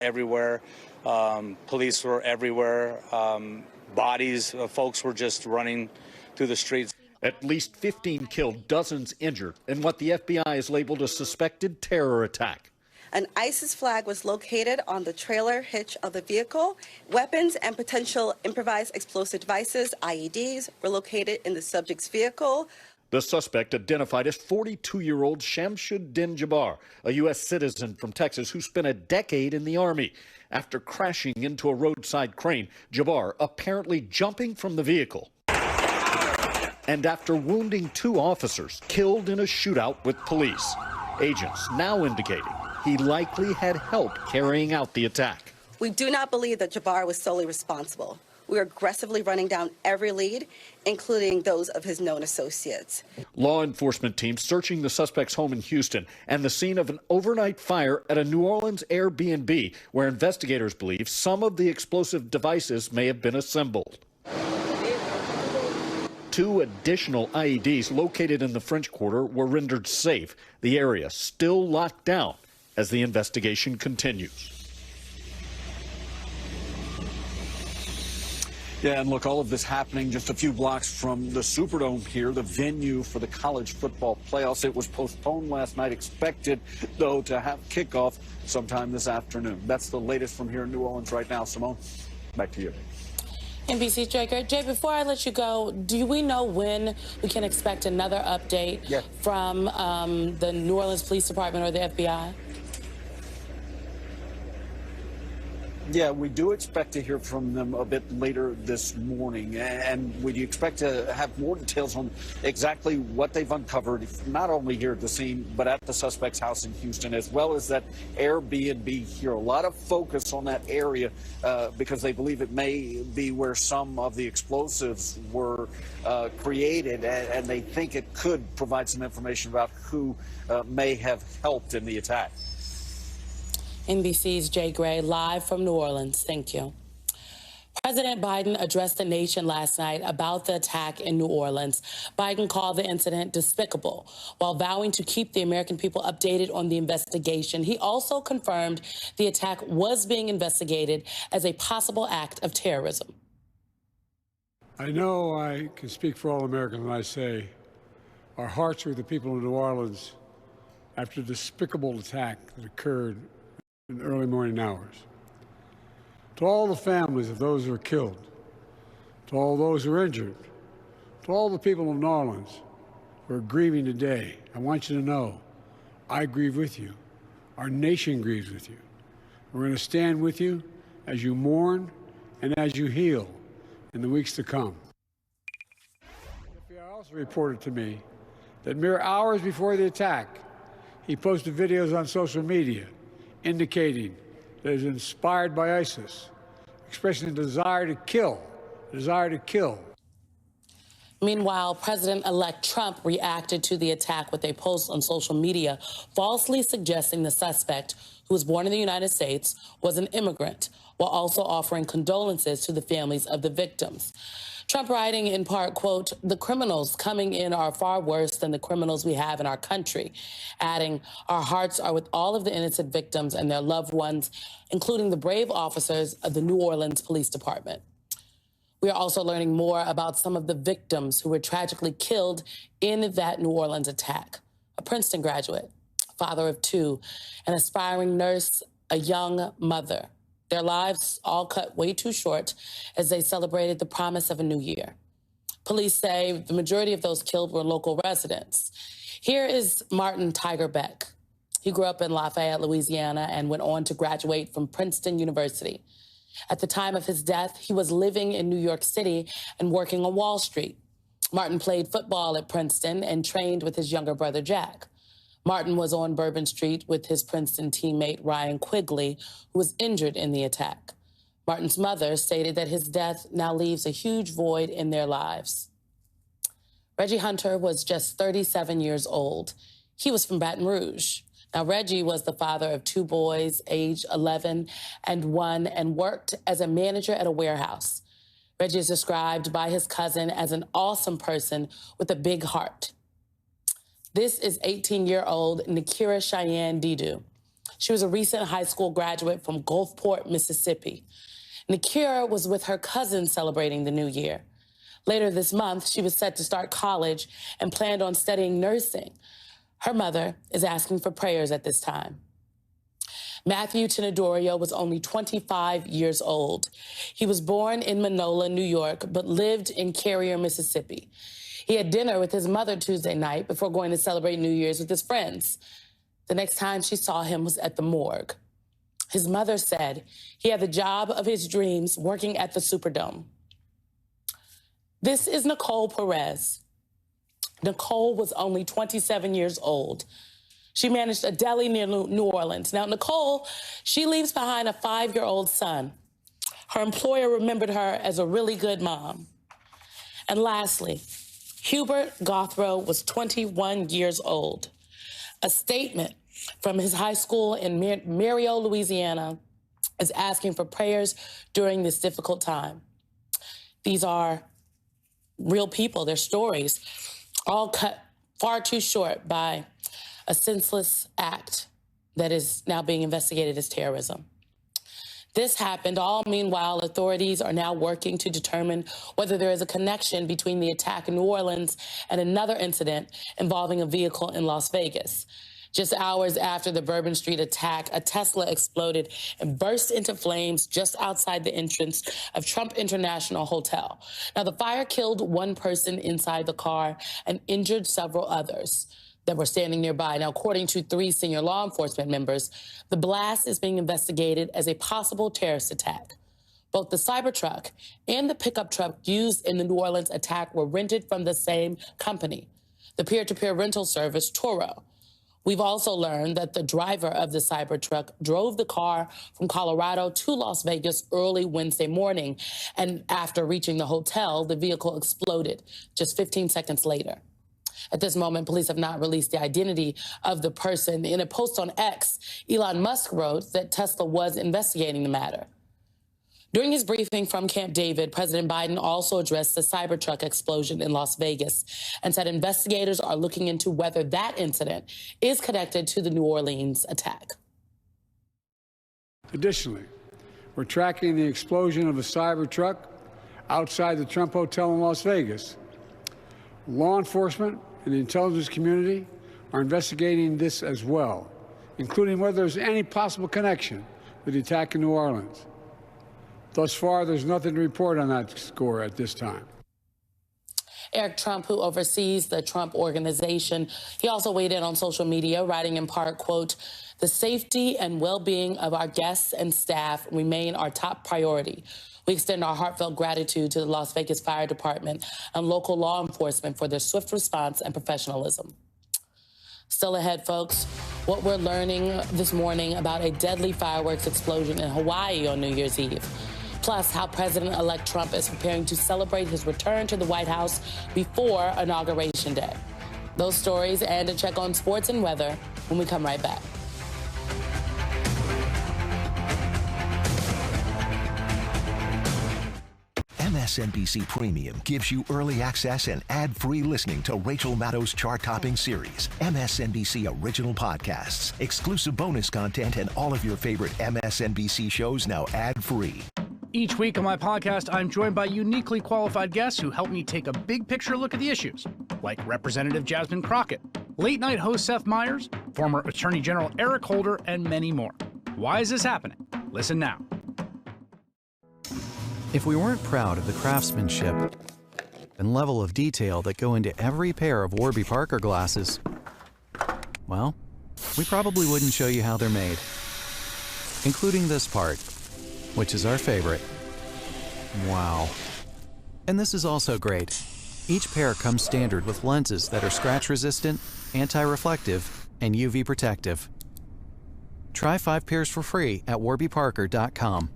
everywhere. Police were everywhere. Bodies, folks were just running through the streets. At least 15 killed, dozens injured in what the FBI has labeled a suspected terror attack. An ISIS flag was located on the trailer hitch of the vehicle. Weapons and potential improvised explosive devices, IEDs, were located in the subject's vehicle. The suspect, identified as 42-year-old Shamsuddin Jabbar, a U.S. citizen from Texas who spent a decade in the Army. After crashing into a roadside crane, Jabbar apparently jumping from the vehicle. And after wounding 2 officers, killed in a shootout with police. Agents now indicating he likely had help carrying out the attack. We do not believe that Jabbar was solely responsible. We are aggressively running down every lead, including those of his known associates. Law enforcement teams searching the suspect's home in Houston and the scene of an overnight fire at a New Orleans Airbnb, where investigators believe some of the explosive devices may have been assembled. 2 additional IEDs located in the French Quarter were rendered safe. The area still locked down as the investigation continues. Yeah, and look, all of this happening just a few blocks from the Superdome here, the venue for the college football playoffs. It was postponed last night, expected, though, to have kickoff sometime this afternoon. That's the latest from here in New Orleans right now. Simone, back to you. NBC's Jay Gray. Jay, before I let you go, do we know when we can expect another update from the New Orleans Police Department or the FBI? Yeah, we do expect to hear from them a bit later this morning, and we expect to have more details on exactly what they've uncovered, not only here at the scene, but at the suspect's house in Houston, as well as that Airbnb here. A lot of focus on that area because they believe it may be where some of the explosives were created, and they think it could provide some information about who may have helped in the attack. NBC's Jay Gray, live from New Orleans. Thank you. President Biden addressed the nation last night about the attack in New Orleans. Biden called the incident despicable while vowing to keep the American people updated on the investigation. He also confirmed the attack was being investigated as a possible act of terrorism. I know I can speak for all Americans when I say our hearts are with the people of New Orleans after the despicable attack that occurred in the early morning hours. To all the families of those who were killed, to all those who were injured, to all the people of New Orleans who are grieving today, I want you to know I grieve with you. Our nation grieves with you. We're going to stand with you as you mourn and as you heal in the weeks to come. The FBI also reported to me that mere hours before the attack, he posted videos on social media indicating that it is inspired by ISIS, expressing a desire to kill, Meanwhile, President-elect Trump reacted to the attack with a post on social media, falsely suggesting the suspect, who was born in the United States, was an immigrant, while also offering condolences to the families of the victims. Trump writing in part, quote, "The criminals coming in are far worse than the criminals we have in our country," adding, "Our hearts are with all of the innocent victims and their loved ones, including the brave officers of the New Orleans Police Department." We are also learning more about some of the victims who were tragically killed in that New Orleans attack. A Princeton graduate, father of 2, an aspiring nurse, a young mother. Their lives all cut way too short as they celebrated the promise of a new year. Police say the majority of those killed were local residents. Here is Martin Tiger Beck. He grew up in Lafayette, Louisiana, and went on to graduate from Princeton University. At the time of his death, he was living in New York City and working on Wall Street. Martin played football at Princeton and trained with his younger brother, Jack. Martin was on Bourbon Street with his Princeton teammate Ryan Quigley, who was injured in the attack. Martin's mother stated that his death now leaves a huge void in their lives. Reggie Hunter was just 37 years old. He was from Baton Rouge. Now, Reggie was the father of 2 boys, aged 11 and 1, and worked as a manager at a warehouse. Reggie is described by his cousin as an awesome person with a big heart. This is 18-year-old Nakira Cheyenne Didu. She was a recent high school graduate from Gulfport, Mississippi. Nakira was with her cousin celebrating the new year. Later this month, she was set to start college and planned on studying nursing. Her mother is asking for prayers at this time. Matthew Tenedorio was only 25 years old. He was born in Manola, New York, but lived in Carrier, Mississippi. He had dinner with his mother Tuesday night before going to celebrate New Year's with his friends. The next time she saw him was at the morgue. His mother said he had the job of his dreams working at the Superdome. This is Nicole Perez. Nicole was only 27 years old. She managed a deli near New Orleans. Now, Nicole, she leaves behind a 5-year-old son. Her employer remembered her as a really good mom. And lastly, Hubert Gothrow was 21 years old. A statement from his high school in Mario, Louisiana, is asking for prayers during this difficult time. These are real people, their stories, all cut far too short by a senseless act that is now being investigated as terrorism. This happened all meanwhile authorities are now working to determine whether there is a connection between the attack in New Orleans and another incident involving a vehicle in Las Vegas. Just hours after the Bourbon Street attack, a Tesla exploded and burst into flames just outside the entrance of Trump International Hotel. Now, the fire killed one person inside the car and injured several others that were standing nearby. Now, according to 3 senior law enforcement members, the blast is being investigated as a possible terrorist attack. Both the Cybertruck and the pickup truck used in the New Orleans attack were rented from the same company, the peer-to-peer rental service Turo. We've also learned that the driver of the Cybertruck drove the car from Colorado to Las Vegas early Wednesday morning, and after reaching the hotel, the vehicle exploded just 15 seconds later. At this moment, police have not released the identity of the person. In a post on X, Elon Musk wrote that Tesla was investigating the matter. During his briefing from Camp David, President Biden also addressed the Cybertruck explosion in Las Vegas and said investigators are looking into whether that incident is connected to the New Orleans attack. Additionally, we're tracking the explosion of a Cybertruck outside the Trump Hotel in Las Vegas. Law enforcement and the intelligence community are investigating this as well, including whether there's any possible connection with the attack in New Orleans. Thus far, there's nothing to report on that score at this time. Eric Trump, who oversees the Trump Organization, he also weighed in on social media, writing in part, quote, "The safety and well-being of our guests and staff remain our top priority. We extend our heartfelt gratitude to the Las Vegas Fire Department and local law enforcement for their swift response and professionalism." Still ahead, folks, what we're learning this morning about a deadly fireworks explosion in Hawaii on New Year's Eve. Plus, how President-elect Trump is preparing to celebrate his return to the White House before Inauguration Day. Those stories and a check on sports and weather when we come right back. MSNBC Premium gives you early access and ad-free listening to Rachel Maddow's chart-topping series, MSNBC Original Podcasts, exclusive bonus content, and all of your favorite MSNBC shows now ad-free. Each week on my podcast, I'm joined by uniquely qualified guests who help me take a big picture look at the issues, like Representative Jasmine Crockett, late-night host Seth Meyers, former Attorney General Eric Holder, and many more. Why is this happening? Listen now. If we weren't proud of the craftsmanship and level of detail that go into every pair of Warby Parker glasses, well, we probably wouldn't show you how they're made, including this part, which is our favorite. Wow. And this is also great. Each pair comes standard with lenses that are scratch-resistant, anti-reflective, and UV protective. Try 5 pairs for free at warbyparker.com.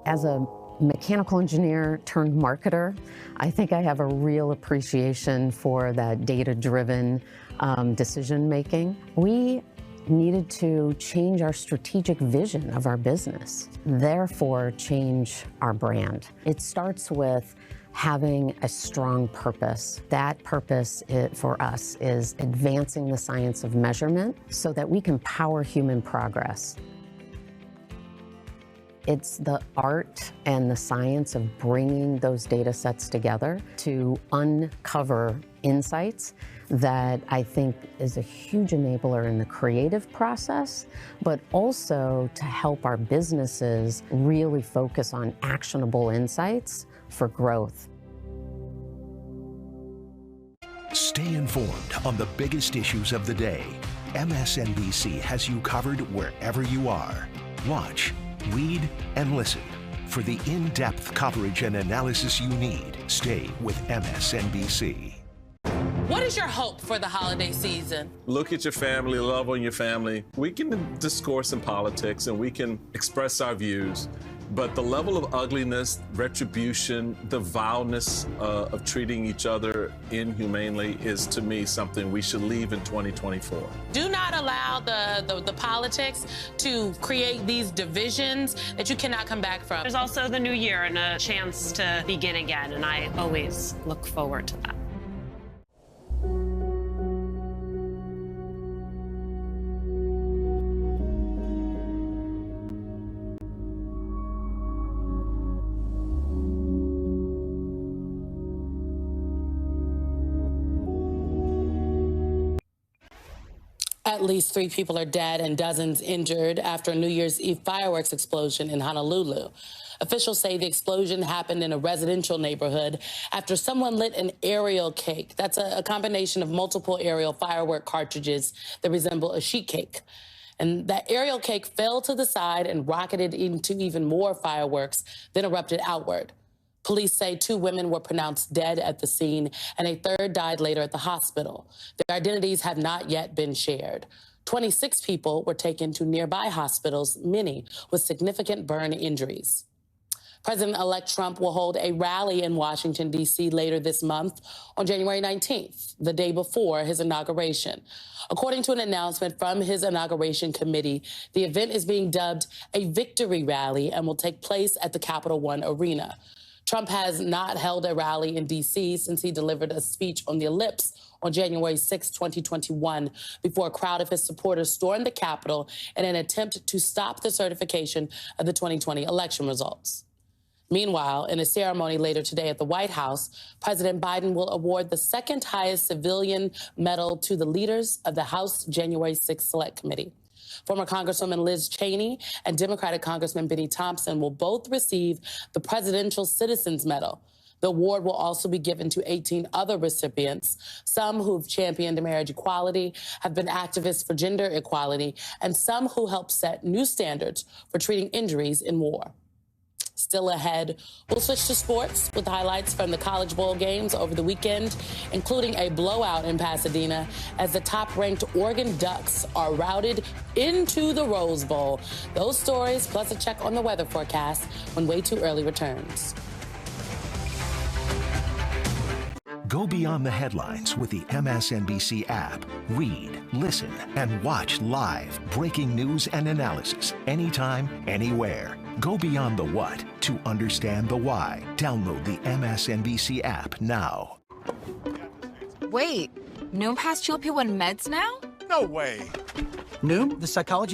As a mechanical engineer turned marketer, I think I have a real appreciation for that data-driven decision making. We needed to change our strategic vision of our business, therefore change our brand. It starts with having a strong purpose. That purpose for us is advancing the science of measurement so that we can power human progress. It's the art and the science of bringing those data sets together to uncover insights that I think is a huge enabler in the creative process, but also to help our businesses really focus on actionable insights for growth. Stay informed on the biggest issues of the day. MSNBC has you covered wherever you are. Watch, read, and listen. For the in-depth coverage and analysis you need, stay with MSNBC. What is your hope for the holiday season? Look at your family, love on your family. We can discourse in politics and we can express our views, but the level of ugliness, retribution, the vileness of treating each other inhumanely is, to me, something we should leave in 2024. Do not allow the politics to create these divisions that you cannot come back from. There's also the new year and a chance to begin again, and I always look forward to that. At least 3 people are dead and dozens injured after a New Year's Eve fireworks explosion in Honolulu. Officials say the explosion happened in a residential neighborhood after someone lit an aerial cake. That's a combination of multiple aerial firework cartridges that resemble a sheet cake. And that aerial cake fell to the side and rocketed into even more fireworks, then erupted outward. Police say 2 women were pronounced dead at the scene and a 3rd died later at the hospital. Their identities have not yet been shared. 26 people were taken to nearby hospitals, many with significant burn injuries. President-elect Trump will hold a rally in Washington, D.C. later this month on January 19th, the day before his inauguration. According to an announcement from his inauguration committee, the event is being dubbed a victory rally and will take place at the Capital One Arena. Trump has not held a rally in D.C. since he delivered a speech on the Ellipse on January 6, 2021, before a crowd of his supporters stormed the Capitol in an attempt to stop the certification of the 2020 election results. Meanwhile, in a ceremony later today at the White House, President Biden will award the 2nd highest civilian medal to the leaders of the House January 6 Select Committee. Former Congresswoman Liz Cheney and Democratic Congressman Benny Thompson will both receive the Presidential Citizens Medal. The award will also be given to 18 other recipients, some who've championed marriage equality, have been activists for gender equality, and some who helped set new standards for treating injuries in war. Still ahead, we'll switch to sports with highlights from the College Bowl games over the weekend, including a blowout in Pasadena as the top-ranked Oregon Ducks are routed into the Rose Bowl. Those stories, plus a check on the weather forecast when Way Too Early returns. Go beyond the headlines with the MSNBC app. Read, listen, and watch live breaking news and analysis anytime, anywhere. Go beyond the what to understand the why. Download the MSNBC app now. Wait, Noom has GLP-1 meds now? No way. Noom, the psychology